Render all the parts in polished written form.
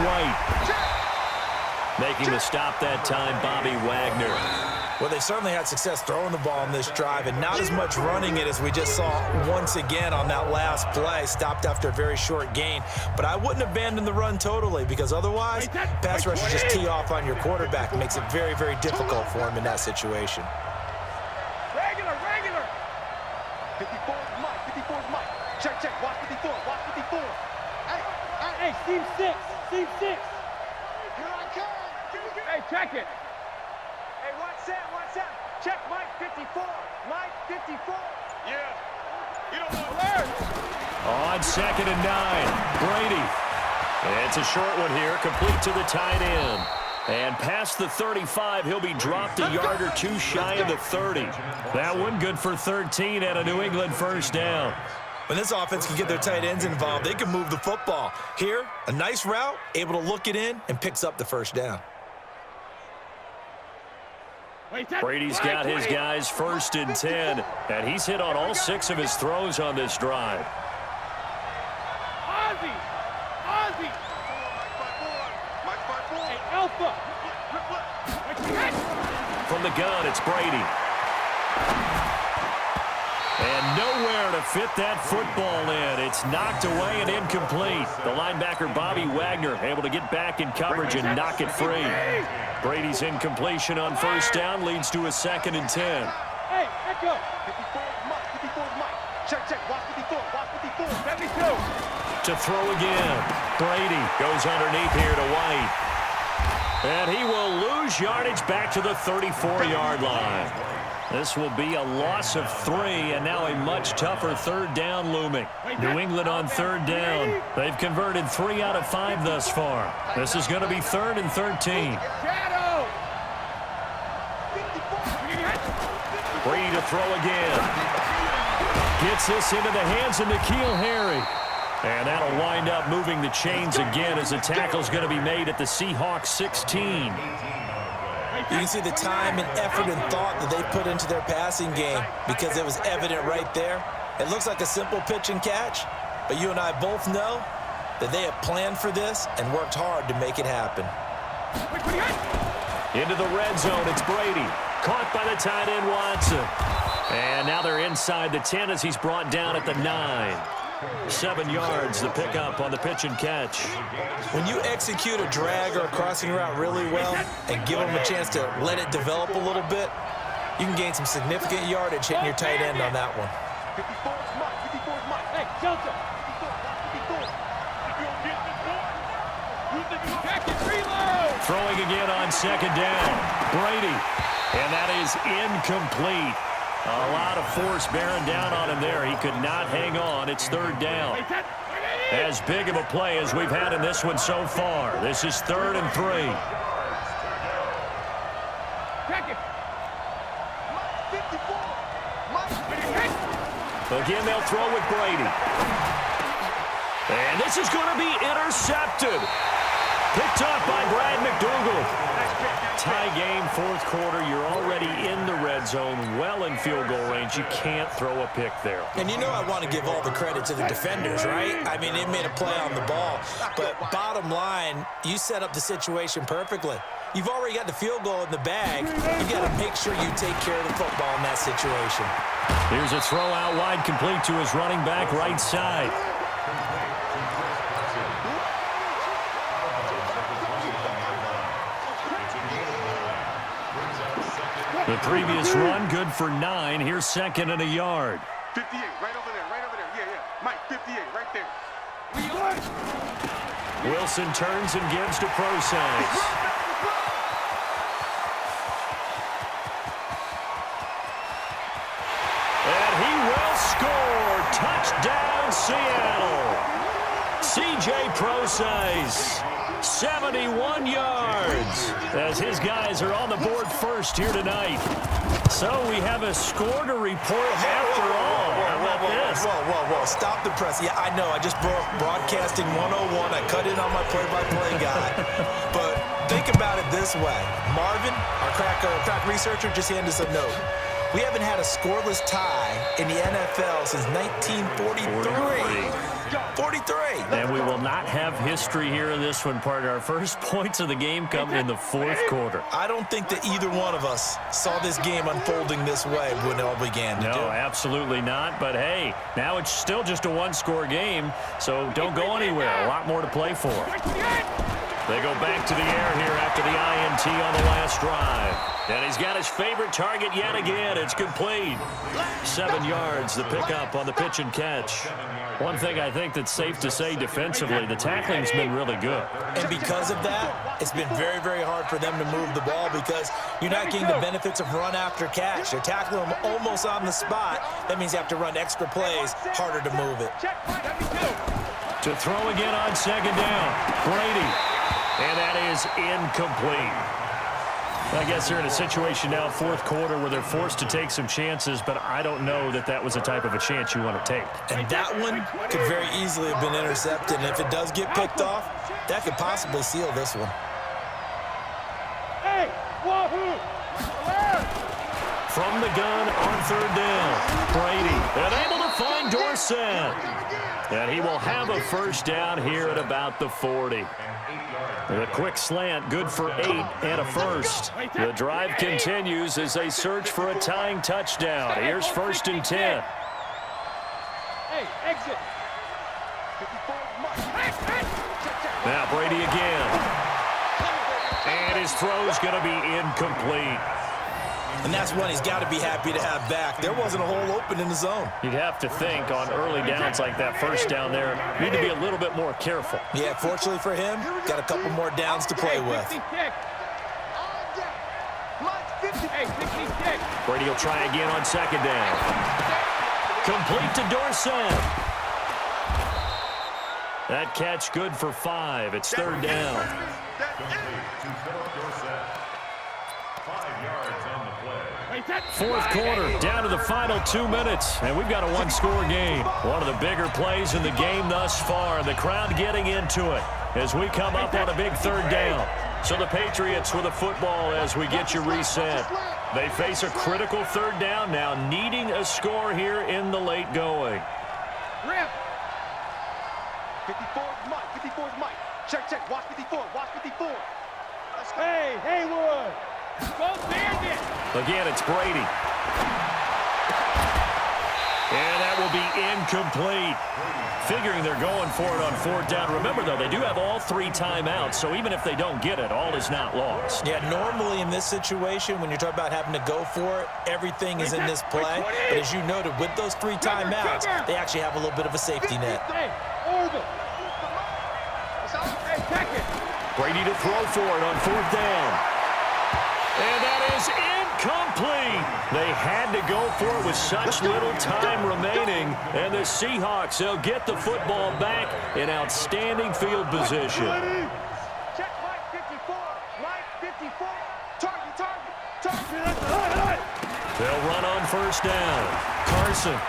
White. Making the stop that time, Bobby Wagner. Well, they certainly had success throwing the ball on this drive, and not as much running it as we just saw once again on that last play. Stopped after a very short gain. But I wouldn't abandon the run totally, because otherwise, pass rushers just tee off on your quarterback. It makes it very, very difficult for him in that situation. Regular. 54 is Mike. 54 is Mike. Check. Watch 54. Watch 54. Hey, seam 6. Seam 6. Here I come. Hey, check it. Hey, watch that. Check Mike 54. Mike 54. Yeah. You don't want alert. On 2nd and 9, Brady. It's a short one here, complete to the tight end. And past the 35, he'll be dropped a yard or two shy of the 30. That one good for 13 and a New England first down. When this offense can get their tight ends involved, they can move the football. Here, a nice route, able to look it in, and picks up the first down. Brady's got his guys 1st and 10, and he's hit on all 6 of his throws on this drive. Ozzy. Hey, Alpha. From the gun, it's Brady. And nowhere to fit that football in. It's knocked away and incomplete. The linebacker, Bobby Wagner, able to get back in coverage and knock it free. Brady's incompletion on first down leads to a 2nd and 10. Hey, echo. 54 is Mike. Check. Watch 54. Watch 54. 72. To throw again. Brady goes underneath here to White. And he will lose yardage back to the 34-yard line. This will be a loss of 3, and now a much tougher 3rd down looming. New England on 3rd down. They've converted 3 out of 5 thus far. This is going to be 3rd and 13. Brady to throw again. Gets this into the hands of N'Keal Harry. And that'll wind up moving the chains again as the tackle's going to be made at the Seahawks 16. You can see the time and effort and thought that they put into their passing game because it was evident right there. It looks like a simple pitch and catch, but you and I both know that they have planned for this and worked hard to make it happen. Into the red zone, it's Brady. Caught by the tight end, Watson. And now they're inside the 10 as he's brought down at the 9. 7 yards, the pickup on the pitch and catch. When you execute a drag or a crossing route really well and give them a chance to let it develop a little bit, you can gain some significant yardage hitting your tight end on that one. 54 is Mike. Hey, Delta. 54. Throwing again on 2nd down. Brady. And that is incomplete. A lot of force bearing down on him there. He could not hang on. It's 3rd down. As big of a play as we've had in this one so far. This is 3rd and 3. Again, they'll throw with Brady. And this is going to be intercepted. Picked up by Brad McDougal. Tie game, 4th quarter. You're already in the red zone, well in field goal range. You can't throw a pick there. And you know I want to give all the credit to the defenders, right? I mean, they made a play on the ball. But bottom line, you set up the situation perfectly. You've already got the field goal in the bag. You got to make sure you take care of the football in that situation. Here's a throw out wide, complete to his running back right side. The previous run, good for 9. Here's 2nd and a yard. 58, right over there. Yeah. Mike, 58, right there. Wilson turns and gives to Procise. And he will score. Touchdown, Seattle. C.J. Procise. 71 yards as his guys are on the board first here tonight. So we have a score to report after all. How about this? Whoa. Stop the press. Yeah, I know. I just broke broadcasting 101. I cut in on my play-by-play guy. But think about it this way. Marvin, our crack researcher, just handed us a note. We haven't had a scoreless tie in the NFL since 1943. 43. And we will not have history here in this one, partner. Our first points of the game come in the fourth quarter. I don't think that either one of us saw this game unfolding this way when it all began. No, absolutely not. But, hey, now it's still just a one-score game, so don't go anywhere. A lot more to play for. They go back to the air here after the INT on the last drive. And he's got his favorite target yet again. It's complete. 7 yards, the pickup on the pitch and catch. One thing I think that's safe to say defensively, the tackling's been really good. And because of that, it's been very, very hard for them to move the ball because you're not getting the benefits of run after catch. They're tackling them almost on the spot. That means you have to run extra plays, harder to move it. To throw again on second down, Brady. And that is incomplete. I guess they're in a situation now, fourth quarter, where they're forced to take some chances, but I don't know that that was the type of a chance you want to take. And that one could very easily have been intercepted, and if it does get picked off, that could possibly seal this one. Hey, wahoo! From the gun on third down, Brady, and able to find Dorsett. And he will have a first down here at about the 40. And a quick slant, good for 8 and a first. The drive continues as they search for a tying touchdown. Here's first and 10. Hey, exit. Now Brady again. And his throw's going to be incomplete. And that's one he's got to be happy to have back. There wasn't a hole open in the zone. You'd have to think on early downs like that first down there, need to be a little bit more careful. Yeah, fortunately for him, got a couple more downs to play with. Brady will try again on second down. Complete to Dorsett. That catch good for 5. It's third down. Fourth quarter, down to the final 2 minutes, and we've got a one-score game. One of the bigger plays in the game thus far. The crowd getting into it as we come up on a big third down. So the Patriots with a football as we get you reset. They face a critical third down now, needing a score here in the late going. Rip. 54 is Mike. 54 is Mike. Check. Watch 54. Watch 54. Hey, Haywood. Go Bandit. Again, it's Brady. And that will be incomplete. Figuring they're going for it on fourth down. Remember, though, they do have all 3 timeouts, so even if they don't get it, all is not lost. Yeah, normally in this situation, when you're talking about having to go for it, everything is in this play. But as you noted, with those 3 timeouts, they actually have a little bit of a safety net. Hey, Orbit. Hey, check it. Brady to throw for it on fourth down. And that is incomplete. They had to go for it with such little time remaining. And the Seahawks, they'll get the football back in outstanding field position. Check Mike 54. Mike 54. Target. They'll run on first down. Carson.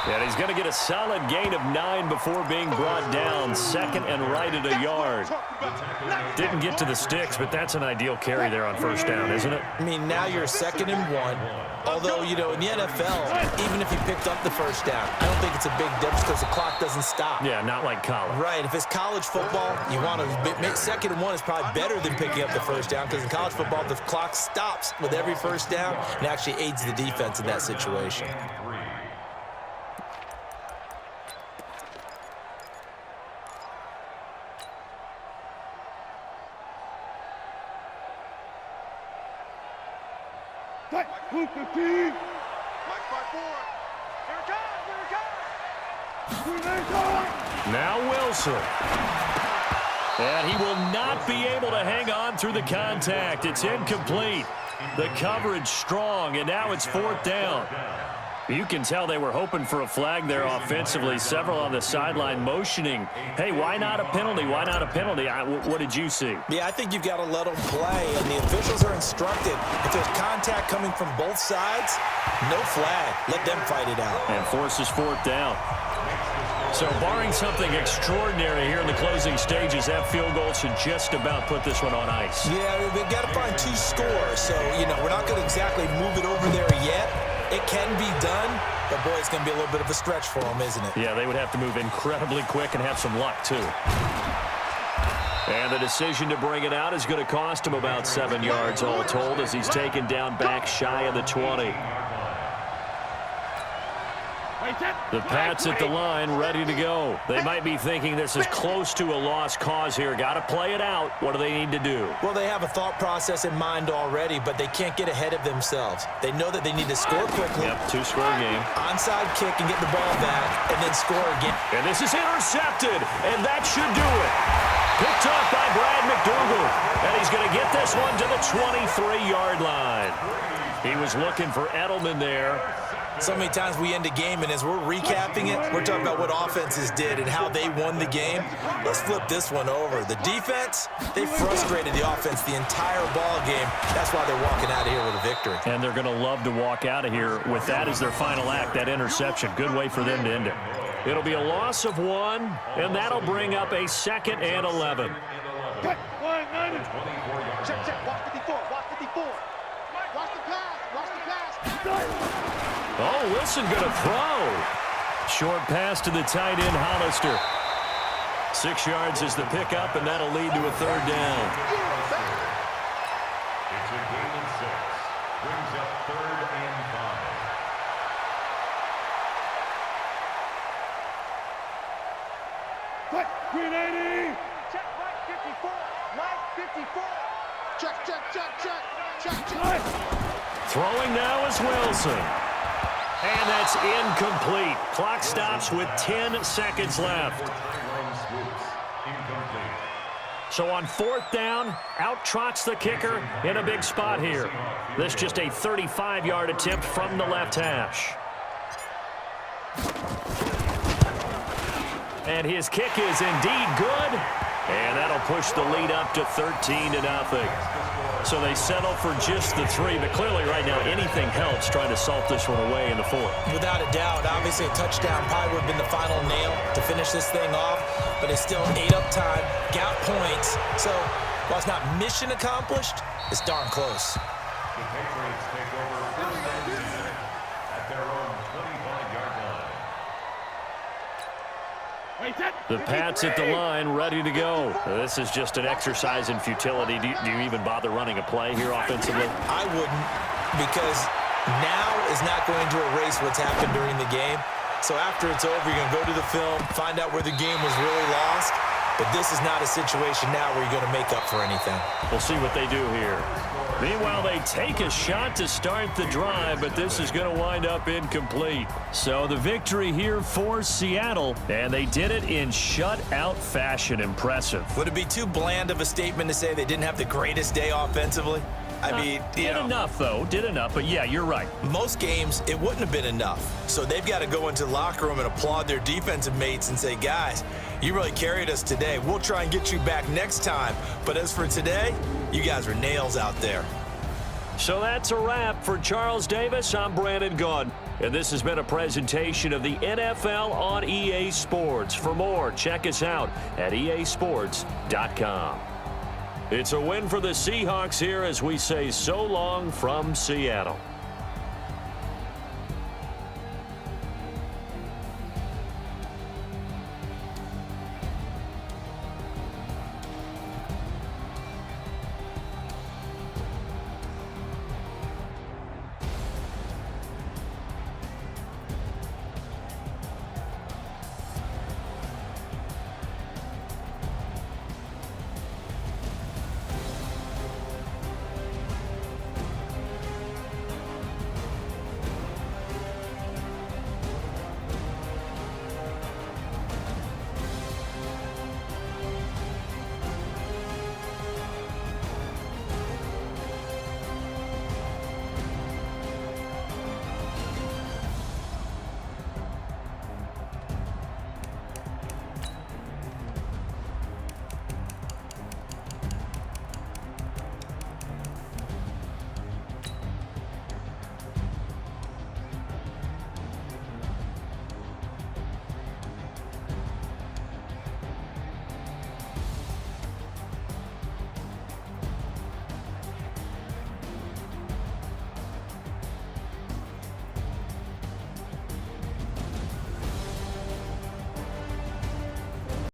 And he's going to get a solid gain of 9 before being brought down. Second and right at a yard. Didn't get to the sticks, but that's an ideal carry there on first down, isn't it? I mean, now you're 2nd and 1. Although, you know, in the NFL, even if you picked up the first down, I don't think it's a big difference because the clock doesn't stop. Yeah, not like college. Right. If it's college football, you want to make 2nd and 1 is probably better than picking up the first down because in college football, the clock stops with every first down and actually aids the defense in that situation. Mike 5-4. Here it comes. Now Wilson. And he will not be able to hang on through the contact. It's incomplete. The coverage strong, and now it's fourth down. You can tell they were hoping for a flag there offensively. Several on the sideline motioning, hey, why not a penalty? Why not a penalty? What did you see? Yeah, I think you've got to let them play, and the officials are instructed. If there's contact coming from both sides, no flag. Let them fight it out. And forces fourth down. So barring something extraordinary here in the closing stages, that field goal should just about put this one on ice. Yeah, we've got to find 2 scores. So, we're not going to exactly move it over there yet. It can be done, but, boy, it's going to be a little bit of a stretch for them, isn't it? Yeah, they would have to move incredibly quick and have some luck, too. And the decision to bring it out is going to cost him about 7 yards all told as he's taken down back shy of the 20. The Pats at the line, ready to go. They might be thinking this is close to a lost cause here. Got to play it out. What do they need to do? Well, they have a thought process in mind already, but they can't get ahead of themselves. They know that they need to score quickly. Yep, 2-score game. Onside kick and get the ball back, and then score again. And this is intercepted, and that should do it. Picked up by Brad McDougal, and he's going to get this one to the 23-yard line. He was looking for Edelman there. So many times we end a game, and as we're recapping it, we're talking about what offenses did and how they won the game. Let's flip this one over. The defense, they frustrated the offense the entire ball game. That's why they're walking out of here with a victory. And they're going to love to walk out of here with that as their final act, that interception. Good way for them to end it. It'll be a loss of 1, and that'll bring up a 2nd and 11. Check, check. Watch 54. Watch 54. Watch the pass. Watch the pass. Oh, Wilson going to throw. Short pass to the tight end, Hollister. 6 yards is the pickup, and that'll lead to a 3rd down. It's a gain of 6. Brings up 3rd and 5. Quick, green 80. Check, right 54. Right 54. Check, check, check, check. Check, check. Throwing now is Wilson. And that's incomplete. Clock stops with 10 seconds left. So on 4th down, out trots the kicker in a big spot here. This just a 35-yard attempt from the left hash. And his kick is indeed good. And that'll push the lead up to 13-0. So they settle for just the 3, but clearly right now anything helps trying to salt this one away in the 4th. Without a doubt, obviously a touchdown probably would have been the final nail to finish this thing off, but it's still ate up time, got points. So while it's not mission accomplished, it's darn close. The Patriots take over 1st and 10 at their own 25-yard line. The Pats at the line, ready to go. This is just an exercise in futility. Do you even bother running a play here offensively? I wouldn't, because now is not going to erase what's happened during the game. So after it's over, you're going to go to the film, find out where the game was really lost. But this is not a situation now where you're going to make up for anything. We'll see what they do here. Meanwhile, they take a shot to start the drive, but this is going to wind up incomplete. So the victory here for Seattle, and they did it in shutout fashion. Impressive. Would it be too bland of a statement to say they didn't have the greatest day offensively? I mean, did enough, though. Did enough, but yeah, you're right. Most games, it wouldn't have been enough. So they've got to go into the locker room and applaud their defensive mates and say, guys, you really carried us today. We'll try and get you back next time. But as for today, you guys are nails out there. So that's a wrap for Charles Davis. I'm Brandon Gaudin, and this has been a presentation of the NFL on EA Sports. For more, check us out at easports.com. It's a win for the Seahawks here as we say so long from Seattle.